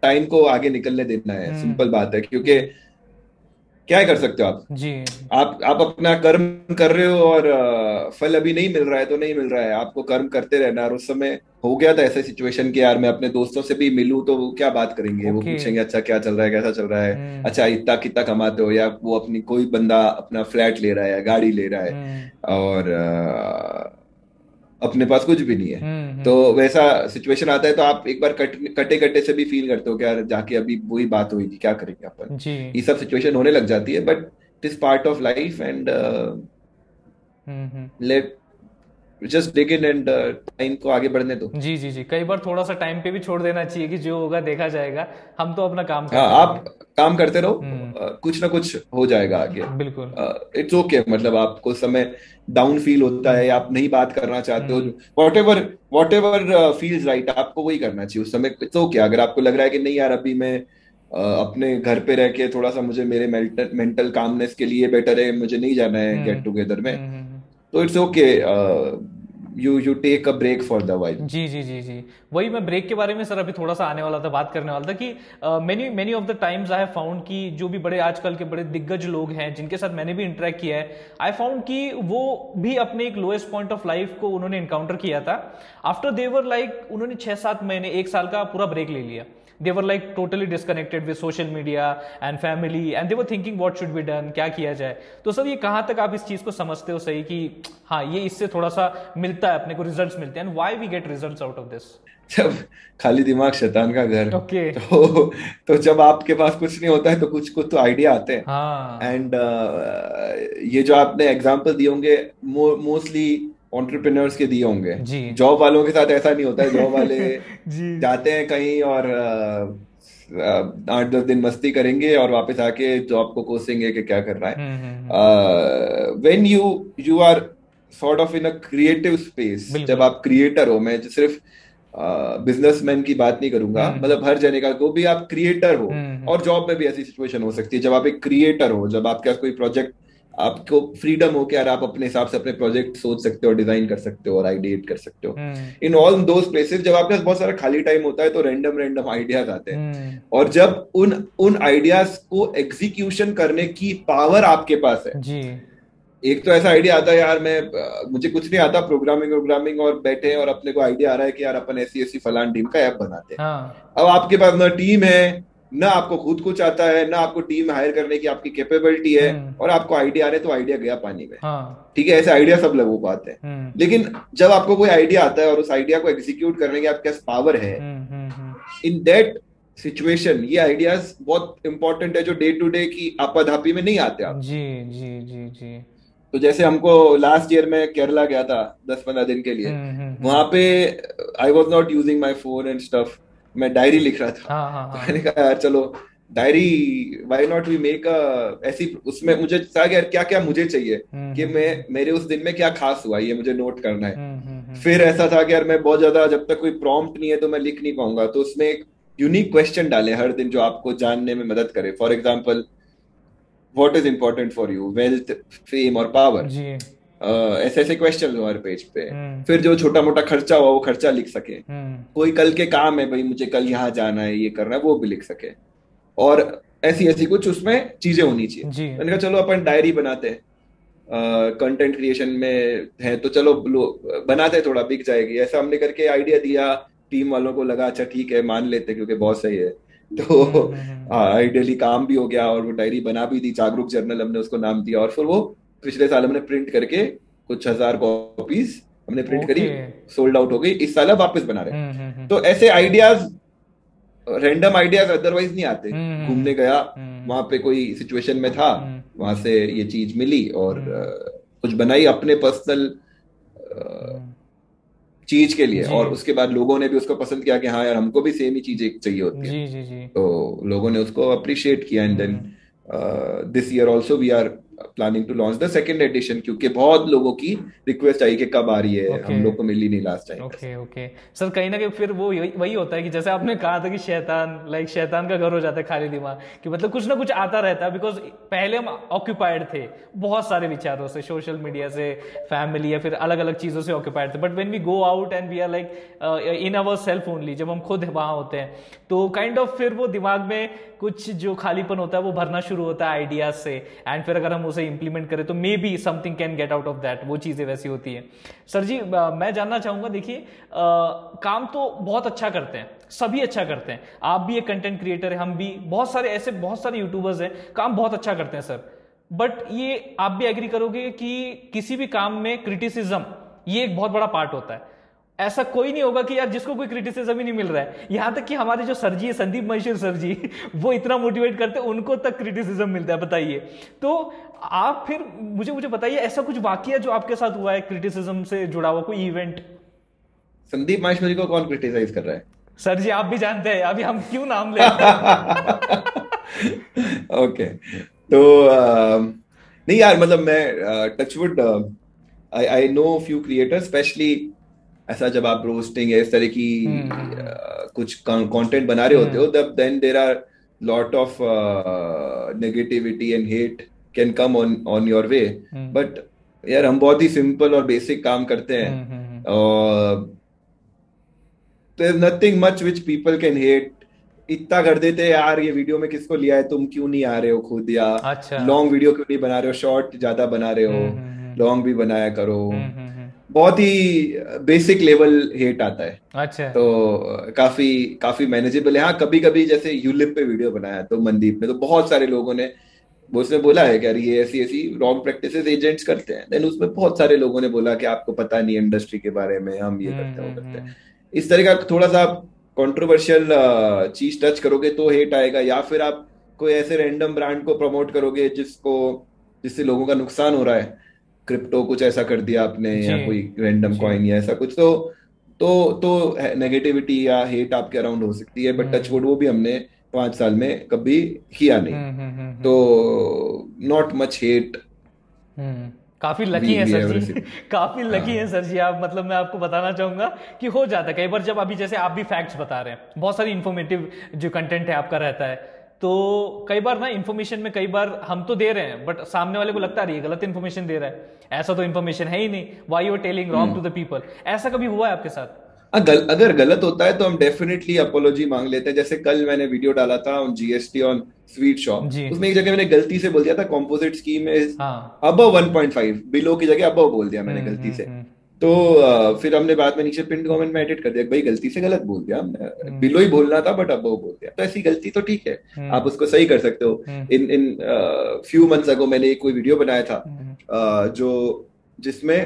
time को आगे निकलने देना है, सिंपल बात है। क्योंकि क्या कर सकते हो आप जी। आप अपना कर्म कर रहे हो, और फल अभी नहीं मिल रहा है तो नहीं मिल रहा है, आपको कर्म करते रहना। और उस समय हो गया था ऐसा सिचुएशन कि यार मैं अपने दोस्तों से भी मिलूं तो वो क्या बात करेंगे, वो ओके। पूछेंगे अच्छा क्या चल रहा है, कैसा चल रहा है, हम्म अच्छा इतना कितना कमाते हो, या वो अपनी कोई बंदा अपना फ्लैट ले रहा है या गाड़ी ले रहा है, हम्म और अपने पास कुछ भी नहीं है। तो हम्म। वैसा सिचुएशन आता है तो आप एक बार कटे कटे से भी फील करते हो कि यार जाके अभी वही बात होगी, क्या करेंगे अपन। जी। ये सब सिचुएशन होने लग जाती है, but it is part of life, and hmm. Let just dig in and time को आगे बढ़ने दो। जी जी जी। कई बार थोड़ा सा टाइम पे भी छोड़ देना चाहिए कि जो होगा देखा जाएगा, हम तो अपना काम हाँ, करते आप रहेंगे। काम करते रहो, हम्म कुछ ना कुछ हो जाएगा आगे। बिल्कुल। इट्स ओके, मतलब आपको समय डाउन फील होता है या आप नहीं बात करना चाहते हो, हम्म वॉट एवर फील्स राइट, आपको वही करना चाहिए उस समय। इट्स ओके, अगर आपको लग रहा है कि नहीं यार अभी मैं अपने घर पे रह के थोड़ा सा, मुझे मेरे मेंटल कामनेस के लिए बेटर है, मुझे नहीं जाना है हम्म गेट टुगेदर में, हम्म। तो it's okay, you take a break for the while. जी जी जी जी। वही मैं ब्रेक के बारे में सर अभी थोड़ा सा आने वाला था, बात करने वाला था कि many many of the times I have found कि जो भी बड़े आजकल के बड़े दिग्गज लोग हैं जिनके साथ मैंने भी इंटरेक्ट किया है, आई फाउंड कि वो भी अपने एक लोएस्ट पॉइंट ऑफ लाइफ को उन्होंने इनकाउंटर किया था। आफ्टर देवर लाइक उन्होंने 6-7 महीने 1 साल का पूरा ब्रेक ले लिया। they were like totally disconnected with social media and family and they were thinking what should be done, क्या किया जाए। तो सर ये कहाँ तक आप इस चीज को समझते हो सही कि हाँ ये इससे थोड़ा सा मिलता है, अपने को रिजल्ट्स मिलते हैं, and why we get results out of this? जब खाली दिमाग शैतान का घर, ओके। तो जब आपके पास कुछ नहीं होता है तो कुछ कुछ तो आइडिया आते हैं। हाँ एंड ये जो आपने एग्जांपल दिए होंगे मोस्टली एंटरप्रेन्योर्स के दिए होंगे। जी जॉब वालों के साथ ऐसा नहीं होता है, जॉब वाले जी। जाते हैं कहीं और 8-10 दिन मस्ती करेंगे और वापस आके जॉब को कोसेंगे कि क्या कर रहा है। When you are sort of in a creative space, जब बिल्कुल। आप क्रिएटर हो, मैं सिर्फ बिजनेसमैन की बात नहीं करूंगा, मतलब हर जने का, को भी आप क्रिएटर हो, और हम्म जॉब में भी ऐसी सिचुएशन हो सकती है जब आप एक क्रिएटर हो, जब आपके पास कोई प्रोजेक्ट, आपको फ्रीडम हो कि यार आप अपने हिसाब से अपने प्रोजेक्ट सोच सकते हो, डिजाइन कर सकते हो और आइडिएट कर सकते हो। हम्म इन ऑल दोज प्लेसेस जब आपके पास बहुत सारा खाली टाइम होता है तो रैंडम रैंडम आइडियाज आते हैं, हम्म और जब उन उन आइडियाज को एग्जीक्यूशन करने की पावर आपके पास है। जी एक तो ऐसा आइडिया आता है यार, मैं मुझे कुछ नहीं आता प्रोग्रामिंग प्रोग्रामिंग, और बैठे हैं और अपने को आइडिया आ रहा है कि यार अपन ऐसी ऐसी फलान टीम का ऐप बनाते हैं। हाँ अब आपके पास ना टीम है, ना आपको खुद कुछ आता है, ना आपको टीम हायर करने की आपकी कैपेबिलिटी है, और आपको आइडिया आ रहे तो आइडिया गया पानी में। हाँ ठीक है, ऐसे आइडिया सब लोगों को आते हैं, हम्म लेकिन जब आपको कोई आइडिया आता है और उस आइडिया को एग्जीक्यूट करने की आपके पास पावर है, हम्म। इन दैट सिचुएशन ये आइडियाज बहुत इंपॉर्टेंट है, जो डे टू डे की आपाधापी में नहीं आते आप। जी जी जी जी तो जैसे हमको लास्ट ईयर में केरला गया था 10-15 दिन के लिए, हम्म। वहां पे I was not using my phone and stuff, मैं डायरी लिख रहा था। हाँ हाँ तो हाँ मैंने कहा यार चलो diary, why not we make ऐसी, उसमें मुझे था कि यार क्या क्या मुझे चाहिए, कि मैं हम्म। मेरे उस दिन में क्या खास हुआ ये मुझे नोट करना है। हम्म। फिर ऐसा था कि यार मैं बहुत ज्यादा, जब तक कोई प्रॉम्प्ट नहीं है तो मैं लिख नहीं पाऊंगा, तो उसमें एक यूनिक क्वेश्चन डाले हर दिन जो आपको जानने में मदद करे। For example, what is important for you, wealth, fame और पावर, जी ऐसे ऐसे क्वेश्चन हो हर पेज पे। हम्म फिर जो छोटा मोटा खर्चा हुआ वो खर्चा लिख सके, हम्म कोई कल के काम है भाई, मुझे कल यहाँ जाना है, ये करना है, वो भी लिख सके, और ऐसी ऐसी कुछ उसमें चीजें होनी चाहिए। जी मैंने कहा चलो अपन डायरी बनाते हैं, कंटेंट क्रिएशन में है तो चलो बनाते हैं, थोड़ा बिक जाएगी, ऐसा हमने करके आइडिया दिया। टीम वालों को लगा अच्छा ठीक है मान लेते हैं, क्योंकि बॉस सही है। तो हम्म। आइडियली काम भी हो गया, और वो डायरी बना भी दी, जागरूक जर्नल हमने उसको नाम दिया, और फिर वो पिछले साल हमने प्रिंट करके कुछ हजार कॉपीज हमने प्रिंट करी, ओके सोल्ड आउट हो गई, इस साल अब वापस बना रहे हैं। हम्म। तो ऐसे आइडियाज, रैंडम आइडियाज अदरवाइज नहीं आते। हम्म घूमने गया, हम्म वहां पे कोई सिचुएशन में था, हम्म वहां से ये चीज मिली, और हम्म कुछ बनाई अपने पर्सनल हम्म। चीज के लिए, जी और उसके बाद लोगों ने भी उसको पसंद किया कि हाँ यार हमको भी सेम ही चीजें चाहिए होती है। जी जी जी तो लोगों ने उसको अप्रिशिएट किया, and then hmm this year also we are planning to launch the second edition, क्योंकि बहुत लोगों की रिक्वेस्ट आई कि कब आ रही है, ओके हम लोग को मिली नहीं लास्ट टाइम ऐसा। ओके ओके सर, कहीं ना कहीं फिर वो वही होता है कि जैसे आपने कहा था कि शैतान, लाइक शैतान का घर हो जाता है खाली दिमाग, कि मतलब कुछ ना कुछ आता रहता है, बिकॉज पहले हम ऑक्यूपाइड थे बहुत सारे विचारों से, सोशल मीडिया से, फैमिली या फिर अलग अलग चीजों से ऑक्यूपाइड थे। But when we go out and we are like in our self only, जब हम खुद वहां होते हैं, तो काइंड ऑफ फिर वो दिमाग में कुछ जो खालीपन होता है वो भरना शुरू होता है आइडियाज से, एंड फिर अगर हम उसे इंप्लीमेंट करें तो may be something can get out of that, वो चीजें वैसी होती हैं। सर जी मैं जानना चाहूंगा, देखिए काम तो बहुत अच्छा करते हैं, सभी अच्छा करते हैं, आप भी एक कंटेंट क्रिएटर है, हम भी, बहुत सारे ऐसे बहुत सारे यूट्यूबर्स हैं, काम बहुत अच्छा करते हैं सर। बट ये आप भी एग्री करोगे कि किसी भी काम में क्रिटिसिज्म ये एक बहुत बड़ा पार्ट होता है। ऐसा कोई नहीं होगा कि यार जिसको कोई क्रिटिसिज्म ही नहीं मिल रहा है, यहां तक कि हमारे जो सर जी है, संदीप महेश्वर सर जी वो इतना मोटिवेट करते हैं, उनको तक क्रिटिसिज्म मिलता है, बताइए। तो आप फिर मुझे मुझे बताइए, ऐसा कुछ वाकया जो आपके साथ हुआ है क्रिटिसिज्म से जुड़ा हुआ, कोई इवेंट। संदीप माहेश्वरी को कौन क्रिटिसाइज कर रहा सर जी आप भी जानते हैं, अभी हम क्यों नाम ले। है? ओके, तो नहीं यार, मतलब मैं touchwood, I I know few creators, specially ऐसा जब आप रोस्टिंग या इस तरह की हम्म कुछ कंटेंट बना रहे होते हम्म हो, तब then there are lot of negativity and hate can come on on your way. Hmm but यार हम बहुत ही सिंपल और बेसिक काम करते हैं, हम्म। और there's nothing much which people can hate। इतना कर देते हैं यार, ये वीडियो में किसको लिया है, तुम क्यों नहीं आ रहे हो खुद, या अच्छा लॉन्ग वीडियो क्यों नहीं बना रहे हो, शॉर्ट ज्यादा बना रहे हो, लॉन्ग भी बनाया करो। बहुत ही बेसिक लेवल हेट आता है। अच्छा तो काफी काफी मैनेजेबल है। हाँ कभी कभी जैसे यूलिप पे वीडियो बनाया तो मनदीप ने, तो बहुत सारे लोगों ने वो उसने बोला है कि यार ये ऐसी ऐसी रॉन्ग प्रैक्टिसेस एजेंट्स करते हैं, देन उसमें बहुत सारे लोगों ने बोला कि आपको पता नहीं इंडस्ट्री के बारे में, हम ये करते हैं वो करते हैं। इस तरह का थोड़ा सा कंट्रोवर्शियल चीज टच करोगे तो हेट आएगा, या फिर आप कोई ऐसे रैंडम ब्रांड को प्रमोट करोगे जिससे लोगों का नुकसान हो रहा है, क्रिप्टो कुछ ऐसा कर दिया आपने, जी या कोई रैंडम जी कॉइन या ऐसा कुछ, तो नेगेटिविटी या हेट आपके अराउंड हो सकती है। बट टचवुड वो भी हमने 5 साल में कभी किया नहीं। तो नॉट मच हेट। काफी लकी है सर जी। receive. काफी लकी है हाँ सर जी आप, मतलब मैं आपको बताना चाहूंगा कि हो जाता है कई बार, जब अभी जैसे आप भी फैक्ट्स बता रहे हैं, बहुत सारी इन्फॉर्मेटिव जो कंटेंट है आपका रहता है, तो कई बार ना इन्फॉर्मेशन में कई बार हम तो दे रहे हैं बट सामने वाले को लगता है ये गलत इन्फॉर्मेशन दे रहा है, ऐसा तो इन्फॉर्मेशन है ही नहीं, why you are telling wrong to the people. ऐसा कभी हुआ है आपके साथ? अगर गलत होता है तो हम डेफिनेटली अपोलॉजी मांग लेते हैं। जैसे कल मैंने वीडियो डाला था on GST on sweet shop, जी। उसमें एक जगह मैंने गलती से बोल दिया था कंपोजिट स्कीम इज हाँ। अबव 1.5, बिलो की जगह अबव बोल दिया मैंने गलती से। तो फिर हमने बाद में नीचे पिन कमेंट में एडिट कर दिया, भाई गलती से गलत बोल दिया हमने, बिलो ही बोलना था बट अबव बोल दिया। तो ऐसी गलती तो ठीक है, आप उसको सही कर सकते हो। इन इन फ्यू मंथ्स अगो मैंने एक कोई वीडियो बनाया था जो जिसमें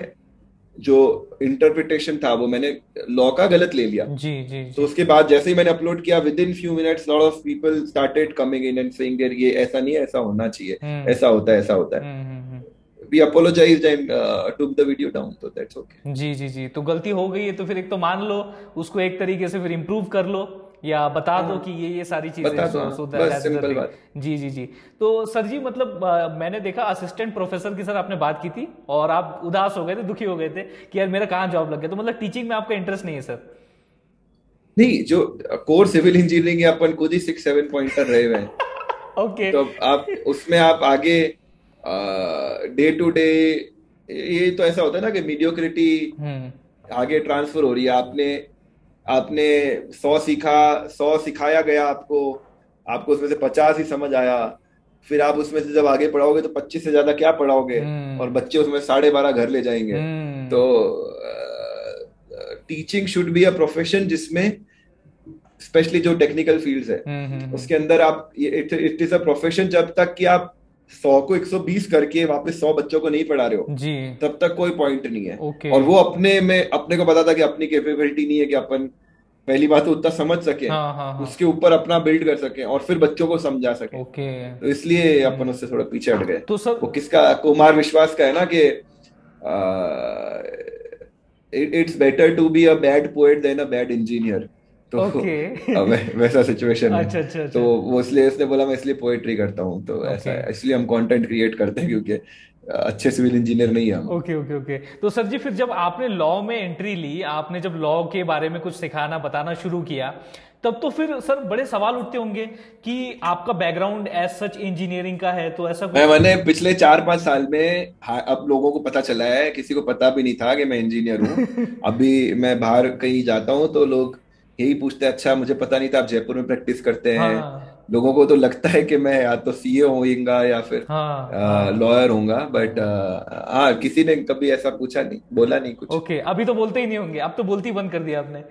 जो इंटरप्रिटेशन था वो मैंने लॉ का गलत ले लिया। जी जी तो जी। उसके बाद जैसे ही मैंने अपलोड किया, with in few minutes lot of people started coming in and saying ये ऐसा नहीं है, ऐसा होना चाहिए, ऐसा होता है, ऐसा होता है। We apologised and took the video down, तो दैट्स ओके। जी जी जी। तो गलती हो गई है तो फिर एक तो मान लो उसको, एक तरीके से फिर इम्प्रूव कर लो, या बता दो कि ये सारी चीजें, बता दो, सो बस दैट्स द सिंपल थिंग। बात। जी जी जी। तो सर जी मतलब मैंने देखा असिस्टेंट प्रोफेसर की सर आपने बात की थी और आप उदास हो गए थे, दुखी हो गए थे कि यार मेरा कहाँ जॉब लग गया, तो मतलब टीचिंग में आपका इंटरेस्ट नहीं है सर? नहीं, जो कोर सिविल इंजीनियरिंग है अपन खुद ही 6-7 पॉइंटर रहे हुए हैं। ओके। तो आप उसमें आप आगे डे टू डे, ये तो ऐसा होता है ना कि मीडियोक्रिटी हम्म। आगे ट्रांसफर हो रही है। आपने आपने 100 सीखा, 100 सिखाया गया आपको, आपको उसमें से 50 ही समझ आया। फिर आप उसमें से जब आगे पढ़ाओगे तो 25 से ज्यादा क्या पढ़ाओगे, और बच्चे उसमें 12.5 घर ले जाएंगे। तो teaching should be a profession जिसमें स्पेशली जो टेक्निकल फील्ड्स है उसके अंदर आप, इट इज अ प्रोफेशन जब तक कि आप 100 को 120 करके वापस 100 बच्चों को नहीं पढ़ा रहे हो जी। तब तक कोई पॉइंट नहीं है। ओके। और वो अपने को पता था कि अपनी कैपेबिलिटी नहीं है कि अपन पहली बात तो उतना समझ सके, हाँ हाँ हाँ। उसके ऊपर अपना बिल्ड कर सके और फिर बच्चों को समझा सके। ओके। तो इसलिए अपन उससे थोड़ा पीछे हट गए। तो सर वो किसका, कुमार विश्वास का है ना कि it's better to be a bad poet than a bad engineer. तो ओके। वैसा सिचुएशन है। अच्छा अच्छा तो अच्छा। वो इसलिए उसने बोला मैं इसलिए पोएट्री करता हूँ, तो ऐसा ओके है, इसलिए हम कंटेंट क्रिएट करते हैं क्योंकि अच्छे सिविल इंजीनियर नहीं है हम। Okay okay okay. तो सर जी फिर जब आपने लॉ में एंट्री ली, आपने जब लॉ के बारे में कुछ सिखाना बताना शुरू किया, तब तो फिर सर बड़े सवाल उठते होंगे कि आपका बैकग्राउंड एज सच इंजीनियरिंग का है, तो ऐसा कुछ? मैंने पिछले 4-5 साल में, अब लोगों को पता चला है, किसी को पता भी नहीं था कि मैं इंजीनियर हूँ। अभी मैं बाहर कहीं जाता हूँ तो लोग यही पूछते हैं, अच्छा मुझे पता नहीं था आप जयपुर में प्रैक्टिस करते हैं। हाँ लोगों को तो लगता है कि मैं या तो सीए होऊंगा या फिर हाँ हाँ। लॉयर होऊंगा, बट हाँ, किसी ने कभी ऐसा पूछा नहीं, बोला नहीं कुछ। ओके, अभी तो बोलते ही नहीं होंगे, अब तो बोलती ही बंद कर दिया आपने।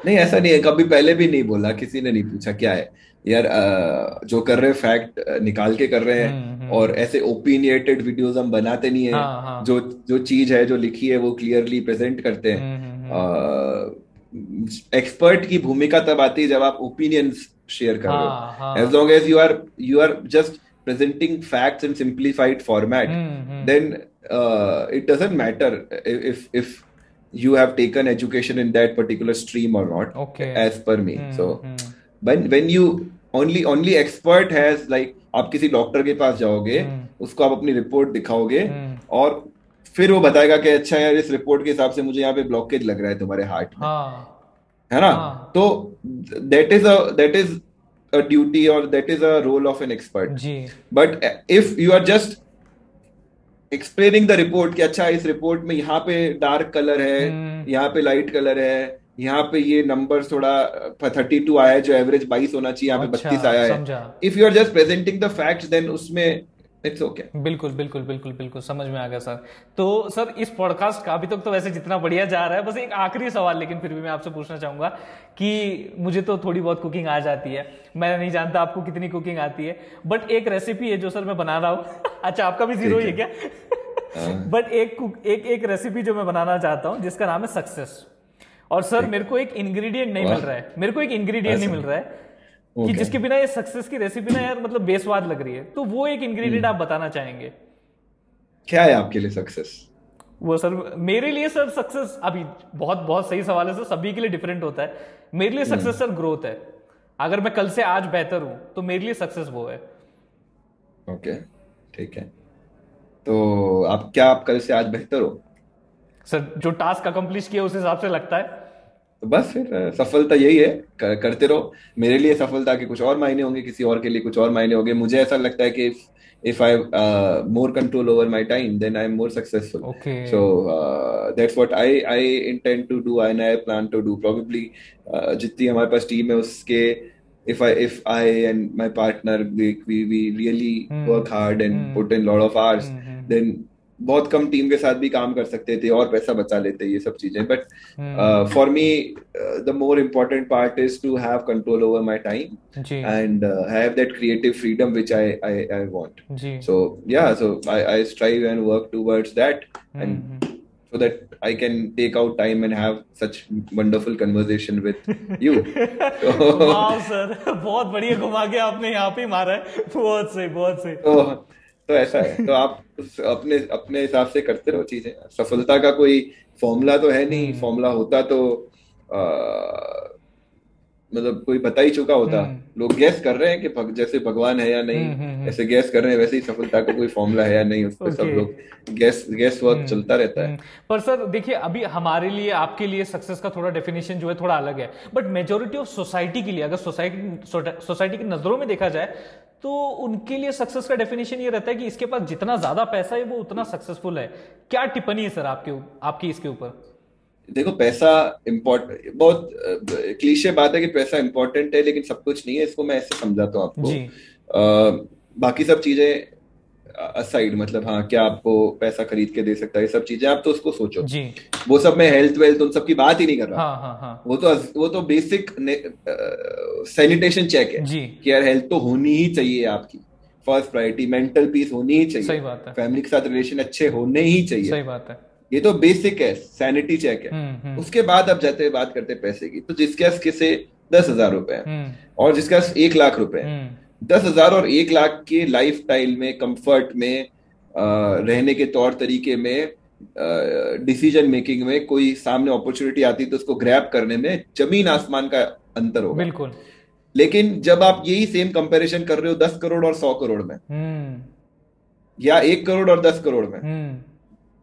नहीं, ऐसा नहीं है, कभी पहले भी नहीं बोला, किसी ने नहीं पूछा क्या है यार। जो कर रहे हैं फैक्ट निकाल के कर रहे हैं, और ऐसे ओपिनियटेड वीडियोस हम बनाते नहीं है। हाँ हाँ। जो जो चीज है, जो लिखी है, वो क्लियरली प्रेजेंट करते हैं। एक्सपर्ट की भूमिका तब आती है जब आप ओपिनियंस शेयर कर रहे हाँ हो। एज हाँ। Long as you are just presenting facts in simplified format, then it doesn't matter if you have taken education in that particular stream or not, okay. as per me. So when you only expert has like, आप किसी doctor के पास जाओगे, उसको आप अपनी report दिखाओगे, और फिर वो बताएगा कि अच्छा यार इस रिपोर्ट के हिसाब से मुझे यहाँ पे ब्लॉकेज लग रहा है तुम्हारे हार्ट में, हाँ है ना। हाँ। तो that is a duty, or that is a role of an expert. जी But if you are just explaining the report कि अच्छा इस रिपोर्ट में यहाँ पे डार्क कलर है, यहाँ पे लाइट कलर है, यहाँ पे ये नंबर थोड़ा 32 आया है जो एवरेज 22 होना चाहिए, यहाँ पे अच्छा 32 आया है। समझा। If you are just presenting the facts, then उसमें इट्स ओके। बिल्कुल बिल्कुल बिल्कुल बिल्कुल समझ में आ गया सर। तो सर इस पॉडकास्ट का अभी तक तो वैसे जितना बढ़िया जा रहा है, बस एक आखिरी सवाल लेकिन फिर भी मैं आपसे पूछना चाहूंगा कि मुझे तो थोड़ी बहुत कुकिंग आ जाती है, मैं नहीं जानता आपको कितनी कुकिंग आती है, बट एक रेसिपी है जो सर मैं बना रहा हूँ। अच्छा आपका भी जीरो ही है क्या? बट एक रेसिपी जो मैं बनाना चाहता हूँ जिसका नाम है सक्सेस। और सर मेरे को एक इंग्रेडिएंट नहीं मिल रहा है, मेरे को एक इंग्रेडिएंट नहीं मिल रहा है कि जिसके बिना ये सक्सेस की रेसिपी ना यार मतलब बेस्वाद लग रही है, तो वो एक इंग्रेडिएंट आप बताना चाहेंगे? क्या है आपके लिए सक्सेस? वो सर मेरे लिए सर सक्सेस, अभी बहुत बहुत सही सवाल है सर, सभी के लिए डिफरेंट होता है। मेरे लिए सक्सेस सर ग्रोथ है। अगर मैं कल से आज बेहतर हूं तो मेरे लिए सक्सेस वो है। ओके, ठीक है। तो आप कल से आज बेहतर हो। सर जो टास्क अकम्प्लिश किया उस हिसाब से लगता है। तो बस फिर सफलता यही है, करते रहो। मेरे लिए सफलता के कुछ और मायने होंगे, किसी और के लिए कुछ और मायने होंगे। मुझे ऐसा लगता है कि if I more control over my time, then I am more successful. Okay. So that's what I intend to do and I plan to do. Probably जितनी हमारे पास टीम है उसके, if I and my partner we really hmm. work hard and hmm. put in lot of hours, hmm. then बहुत कम team के साथ भी काम कर सकते थे और पैसा बचा लेते, ये सब चीजें। But hmm. For me the more important part is to have control over my time जी। and have that creative freedom which I want. जी। So yeah, so I strive and work towards that, and hmm. so that I can take out time and have such wonderful conversation with you. वाह sir, बहुत बढ़िया घुमा के आपने यहाँ पे मारा है, बहुत सही बहुत सही। तो तो ऐसा है, तो आप अपने अपने हिसाब से करते रहो चीजें। सफलता का कोई फॉर्मूला तो है नहीं, हम्म। फॉर्मूला होता तो मतलब कोई बता ही चुका होता। हम्म। लोग गैस कर रहे हैं कि जैसे भगवान है या नहीं, ऐसे गैस कर रहे हैं, वैसे ही सफलता का कोई फॉर्मूला है या नहीं, उस पर सब ओके। लोग गैस वर्क चलता रहता है। पर सर देखिए, अभी हमारे लिए आपके लिए सक्सेस का थोड़ा डेफिनेशन जो है थोड़ा अलग है, बट मेजोरिटी ऑफ सोसाइटी के लिए, अगर सोसाइटी की नजरों में देखा जाए तो उनके लिए सक्सेस का डेफिनेशन ये रहता है कि इसके पास जितना ज्यादा पैसा है वो उतना सक्सेसफुल है। क्या टिप्पणी है सर आपकी इसके ऊपर? देखो, पैसा इम्पोर्टेंट, बहुत क्लीशे बात है कि पैसा इंपॉर्टेंट है लेकिन सब कुछ नहीं है। इसको मैं ऐसे समझाता हूँ आपको। जी। बाकी सब चीजें असाइड, मतलब हाँ, क्या आपको पैसा खरीद के दे सकता है, ये सब चीजें आप तो उसको सोचो। जी। वो सब मैं हेल्थ वेल्थ उन सब की बात ही नहीं कर रहा। हाँ हाँ हाँ। वो तो बेसिक सैनिटेशन चेक है जी। कि यार हेल्थ तो होनी ही चाहिए आपकी। फर्स्ट प्रायोरिटी मेंटल पीस होनी ही चाहिए। सही बात है। फैमिली के साथ रिलेशन अच्छे होने ही चाहिए। सही बात है। ये तो बेसिक है, सैनिटी चेक है। उसके बाद अब जाते हैं बात करते हैं पैसे की। तो जिसके पास किसे 10,000 रुपए है हम्म। और जिसके पास 1 लाख रुपए है, 10,000 और 1 लाख के लाइफ स्टाइल में, कंफर्ट में, रहने के तौर तरीके में, डिसीजन मेकिंग में कोई सामने अपॉर्चुनिटी आती है तो उसको ग्रैब करने में जमीन आसमान का अंतर होगा। बिल्कुल। लेकिन जब आप यही सेम कंपैरिजन कर रहे हो 10 करोड़ और 100 करोड़ में, या 1 करोड़ और 10 करोड़ में,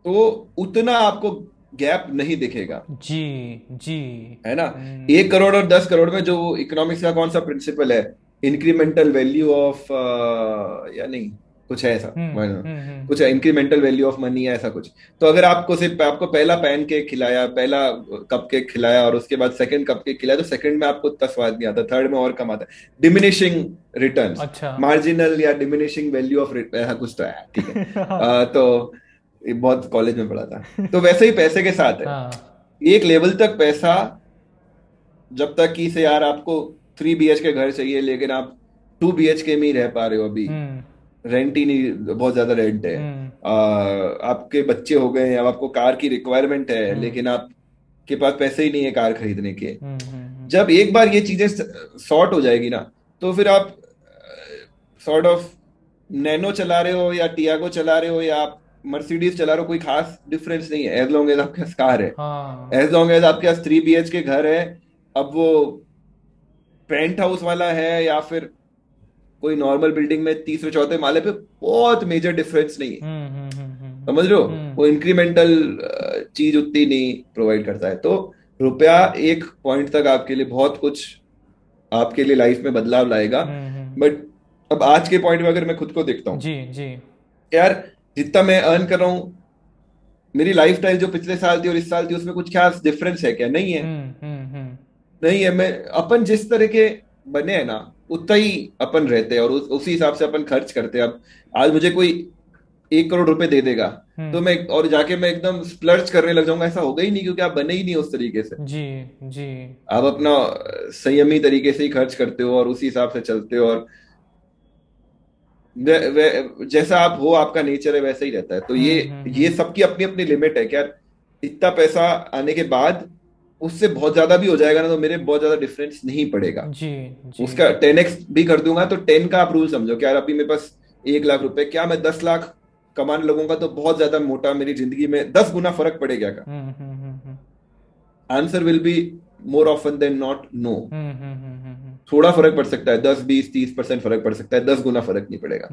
तो उतना आपको गैप नहीं दिखेगा। जी। जी। है ना? 1 करोड़ और 10 करोड़ में जो इकोनॉमिक्स का कौन सा प्रिंसिपल है, इंक्रीमेंटल वैल्यू ऑफ, या नहीं, कुछ है ऐसा, कुछ है, इंक्रीमेंटल वैल्यू ऑफ मनी या ऐसा कुछ। तो अगर आपको सिर्फ आपको पहला पैन केक खिलाया, पहला कप केक खिलाया और उसके बाद सेकंड कप केक खिलाया, तो सेकंड में आपको उतना स्वाद नहीं आता, थर्ड में और कम आता है। डिमिनिशिंग रिटर्न्स, अच्छा। मार्जिनल या डिमिनिशिंग वैल्यू ऑफ ऐसा कुछ तो है, ठीक है। तो ये बहुत कॉलेज में पढ़ा था। तो वैसे ही पैसे के साथ है। हाँ। एक लेवल तक पैसा, जब तक कि से यार आपको 3 BHK घर चाहिए लेकिन आप 2 BHK में ही रह पा रहे हो अभी, रेंट ही नहीं, बहुत ज्यादा रेंट है, आपके बच्चे हो गए, अब आपको कार की रिक्वायरमेंट है लेकिन आपके पास पैसे ही नहीं है कार खरीदने के। जब एक बार ये चीजें सॉर्ट हो जाएगी ना, तो फिर आप सॉर्ट ऑफ नैनो चला रहे हो या टियागो चला रहे हो या आप मर्सिडीज चला रहे हो, कोई खास डिफरेंस नहीं है, एज लॉन्ग एज आपके पास कार है, एज लॉन्ग एज आपके पास 3 BHK घर है। अब वो पेंट हाउस वाला है या फिर कोई नॉर्मल बिल्डिंग में तीसरे चौथे माले पे, बहुत मेजर डिफरेंस नहीं है। समझ रहे हो? वो इंक्रीमेंटल चीज उतनी नहीं प्रोवाइड करता है। तो रुपया एक पॉइंट तक आपके लिए बहुत कुछ, आपके लिए लाइफ में बदलाव लाएगा। बट अब आज के पॉइंट में अगर मैं खुद को देखता हूँ, जी जी, यार जितना मैं अर्न कर रहा हूँ, मेरी लाइफ स्टाइल जो पिछले साल थी और इस साल थी उसमें कुछ खास डिफरेंस है क्या? नहीं है। नहीं है। मैं अपन जिस तरह के बने हैं ना, उतना ही अपन रहते हैं और उसी हिसाब से अपन खर्च करते हैं। अब आज मुझे कोई 1 करोड़ रुपए दे देगा तो मैं और जाके मैं एकदम स्प्लर्ज करने लग जाऊंगा, ऐसा होगा ही नहीं, क्योंकि आप बने ही नहीं उस तरीके से। जी जी, आप अपना संयमी तरीके से ही खर्च करते हो और उसी हिसाब से चलते हो, और जैसा आप हो, आपका नेचर है, वैसा ही रहता है। तो ये सबकी अपनी अपनी लिमिट है। क्या इतना पैसा आने के बाद उससे बहुत ज्यादा भी हो जाएगा ना, तो मेरे बहुत ज्यादा डिफरेंस नहीं पड़ेगा। जी जी, उसका 10x भी कर दूंगा तो 10 का आप रूल समझो। क्या अभी मेरे पास 1 लाख रुपए, क्या मैं 10 लाख कमाने लगूंगा तो बहुत ज्यादा मोटा मेरी जिंदगी में 10 गुना फर्क पड़ेगा क्या? Answer will be more often than not no. थोड़ा फर्क पड़ सकता है, 10-20-30% फर्क पड़ सकता है, 10 गुना फर्क नहीं पड़ेगा।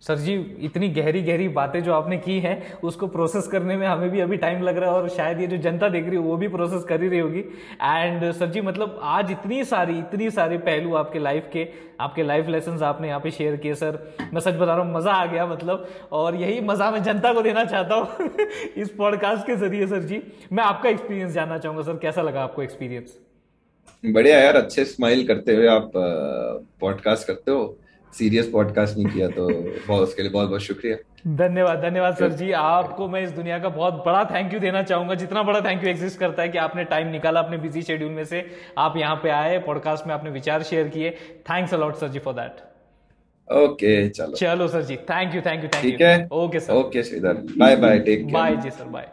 सर जी, इतनी गहरी गहरी बातें जो आपने की हैं उसको प्रोसेस करने में हमें भी अभी टाइम लग रहा है, और शायद ये जो जनता देख रही है वो भी प्रोसेस कर ही रही होगी। एंड सर जी, मतलब आज इतनी सारी पहलू आपके लाइफ के, आपके लाइफ लेसन्स आपने यहाँ पे शेयर किए सर। मैं सच बता रहा हूँ, मजा आ गया मतलब, और यही मजा मैं जनता को देना चाहता हूँ इस पॉडकास्ट के जरिए। सर जी, मैं आपका एक्सपीरियंस जानना चाहूंगा सर, कैसा लगा आपको एक्सपीरियंस? बढ़िया यार, अच्छे स्माइल करते हुए आप पॉडकास्ट करते हो। सीरियस पॉडकास्ट नहीं किया तो बहुत, उसके लिए बहुत बहुत शुक्रिया। धन्यवाद, धन्यवाद सर जी। आपको मैं इस दुनिया का बहुत बड़ा थैंक यू देना चाहूंगा, जितना बड़ा थैंक यू एग्जिस्ट करता है, कि आपने टाइम निकाला अपने बिजी शेड्यूल में से, आप यहाँ पे आए, पॉडकास्ट में आपने विचार शेयर किए। थैंक्स अलॉट सर जी फॉर दैट। ओके, चलो चलो सर जी, thank you, thank you, thank ठीक यू। है। Okay sir, okay Sridhar, bye bye, take bye care. जी सर, बाय।